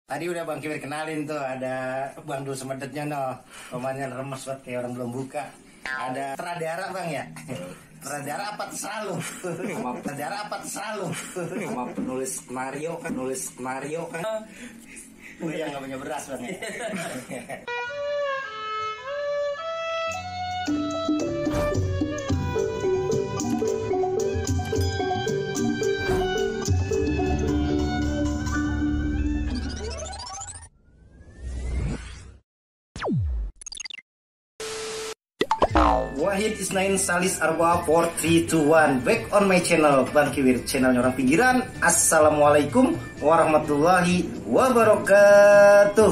Tadi udah Bang Kiwir kenalin tuh, ada Bang Dul Semedetnya no. Komannya remes banget kayak orang belum buka. Ada Tradara Bang ya. Tradara apa selalu? Tradara apa selalu? Sama penulis Mario kan, Oh iya, nggak punya beras Bang ya. Wahid Isnain Salis Arba 4321. Back on my channel Bang Kiwir, channelnya orang pinggiran. Assalamualaikum warahmatullahi wabarakatuh.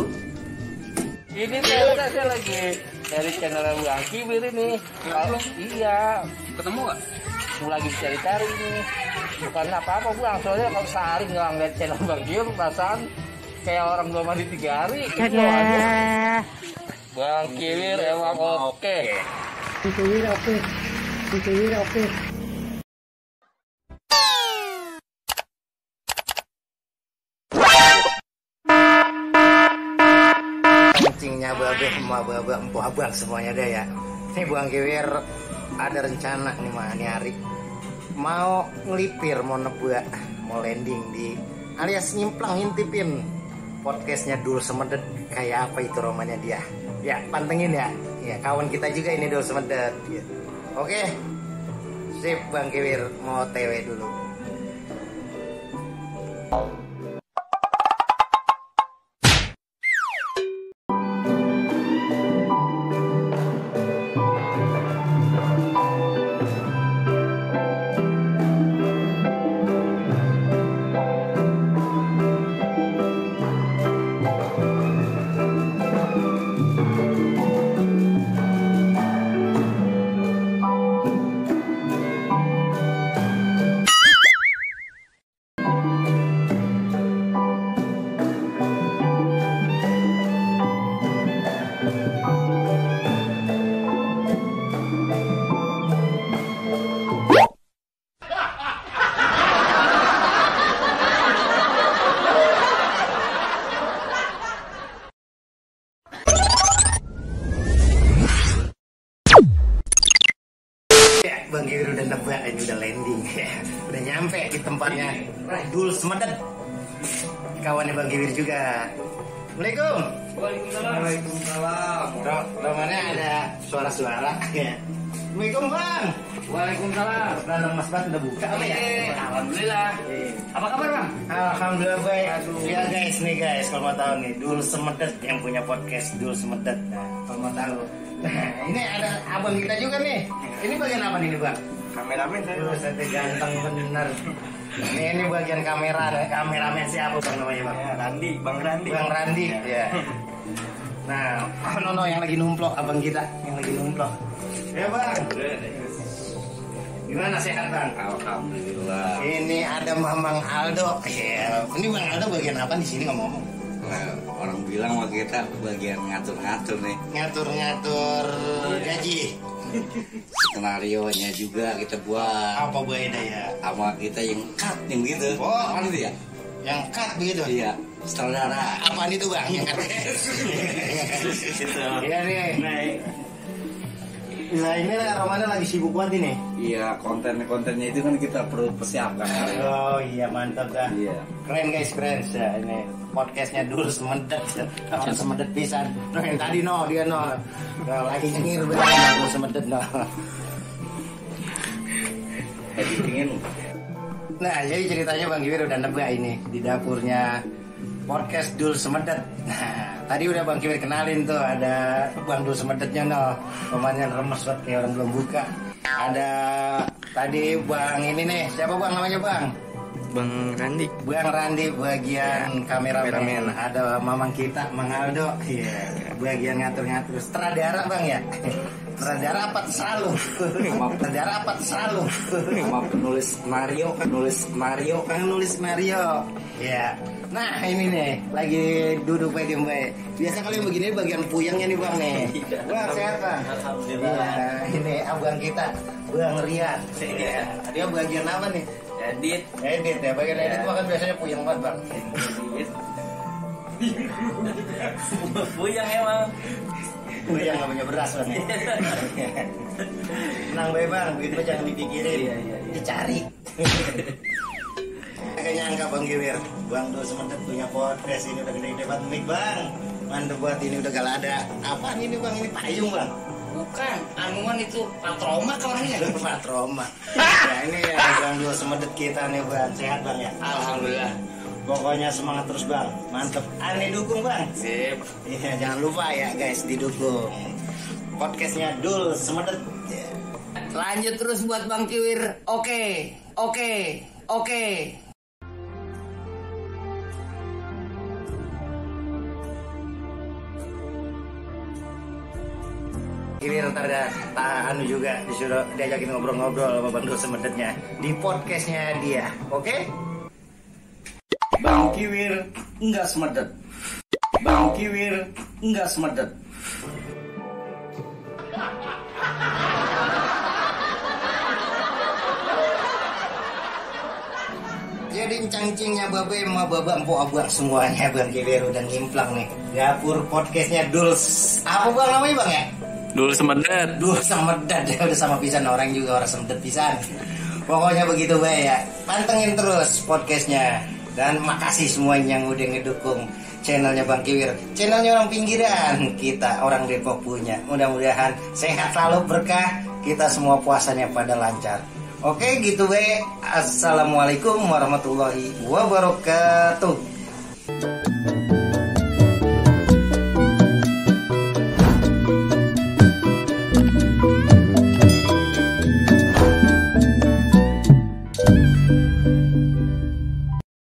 Ini saya lagi dari channel Bang Kiwir ini. Iya. ketemu gak? Lagi cari-cari ini. Bukan apa-apa Bang, soalnya kalau sehari nggak ngeliat channel Bang Kiwir, perasaan kayak orang belum mandi 3 hari. Bang Kiwir emang oke. Kiwir oke. Kencingnya babeh, emak babah, empuh abang semuanya deh ya. Ini Bang Kiwir ada rencana nih mah nih hari. Mau ngelipir, mau nebak, mau landing di alias nyimplang ngintipin podcastnya Dul Semedet. Kayak apa itu romannya dia. Ya, pantengin ya. Ya, kawan kita juga ini Dul Semedet. Ya. Oke. Sip Bang Kiwir, mau TW dulu. Bang Kiwir udah nebak, ini udah landing ya. Udah nyampe di tempatnya Dul Semedet. Kawannya Bang Kiwir juga. Assalamualaikum. Waalaikumsalam. Romannya ada suara-suara ya. Assalamualaikum Bang. Waalaikumsalam. Udah Mas Bat udah buka apa ya? Alhamdulillah. Apa kabar Bang? Alhamdulillah baik. Ya guys, nih guys, kalau mau tahu nih Dul Semedet yang punya podcast Dul Semedet. Nah, kalau mau tahu. Nah, ini ada abang kita juga nih. Ini bagian apa nih Bang? Kameramen saya. Sate ganteng bener. Ini bagian kamera, kameramen siapa Bang namanya Bang? Ya, Bang Randi. Bang Randi, ya. Nah, Nono yang lagi numplok, abang kita yang lagi numplok. Ya Bang. Gimana sehat Bang? Alhamdulillah. Ini ada Mamang Aldo. Ya, ini Bang Aldo bagian apa di sini ngomong? Orang bilang sama kita bagian ngatur-ngatur nih. Ngatur-ngatur gaji. Skenario-nya juga kita buat. Apa beda ya? Sama kita yang cut yang gitu. Oh, apa itu ya? Yang cut begitu? Iya. Sutradara. Apaan itu Bang? Yang cut. Gitu. Iya nih. Nah ini Romannya lagi sibuk banget ini. Iya, kontennya itu kan kita perlu persiapkan. Oh iya, mantap dah. Iya. Keren guys, keren ya. Ini podcastnya Dul Semedet. Orang Semedet pisan. Nah yang tadi no, dia no. Lagi nyengir bener Dul Semedet no. Editingin. Nah jadi ceritanya Bang Kiwir udah nebak ini di dapurnya podcast Dul Semedet. Nah tadi udah Bang Kiwir kenalin tuh, ada Bang Dul Semedetnya no. Komannya remes banget kayak orang belum buka. Ada tadi Bang ini nih, siapa Bang namanya Bang? Bang Randi. Bang Randi bagian kameramen. Ada mamang kita, Mang Aldo. Iya, bagian ngatur-ngatur. Tradara Bang ya. Tradara apa selalu? Tradara apa selalu? Sama penulis Mario kan, Nulis Mario. Iya. Nah ini nih, lagi duduk baik baik. Biasa kalian begini bagian puyengnya nih Bang nih. Bang sehat Bang? Alhamdulillah. Iya, ini abang kita, Bang Rian. Iya. Dia bagian apa nih? Edit. Edit ya, bagian edit mah kan biasanya puyeng banget Bang. Buyang emang. Gue yang gak punya beras bang ya. Tenang bae bang, begitu jangan dipikirin, dicari. Gak nyangka bang Giwir, bang Dul Semedet punya podcast ini udah gede-gede banget mic bang. Mantep buat ini udah gak ada. Apaan ini bang? Ini payung bang. Bukan, anuan itu patroma kawannya. Patroma. Ya ini ya bang Dul Semedet kita nih bang, sehat bang ya. Alhamdulillah. Pokoknya semangat terus bang, mantep. Aneh dukung bang. Sip. Iya jangan lupa ya guys didukung podcastnya Dul Semedet. Lanjut terus buat Bang Kiwir. Oke. Kiwir ntar ada tahan juga disuruh diajakin ngobrol-ngobrol sama Bang Dul Semedetnya di podcastnya dia, oke? Bang Kiwir enggak semedet. Bang Kiwir enggak semedet. Jadi cangcingnya babe sama baba empuk abang semuanya Bang Kiwir udah ngimplang nih dapur podcastnya Dul. Apa bang namanya bang ya? Dul Semedet. Dul Semedet ya udah sama pisan orang juga orang Semedet pisan. Pokoknya begitu bae ya. Pantengin terus podcastnya. Dan makasih semuanya yang udah ngedukung channelnya Bang Kiwir. Channelnya orang pinggiran, kita orang Depok punya. Mudah-mudahan sehat selalu berkah, kita semua puasanya pada lancar. Oke gitu be. Assalamualaikum warahmatullahi wabarakatuh.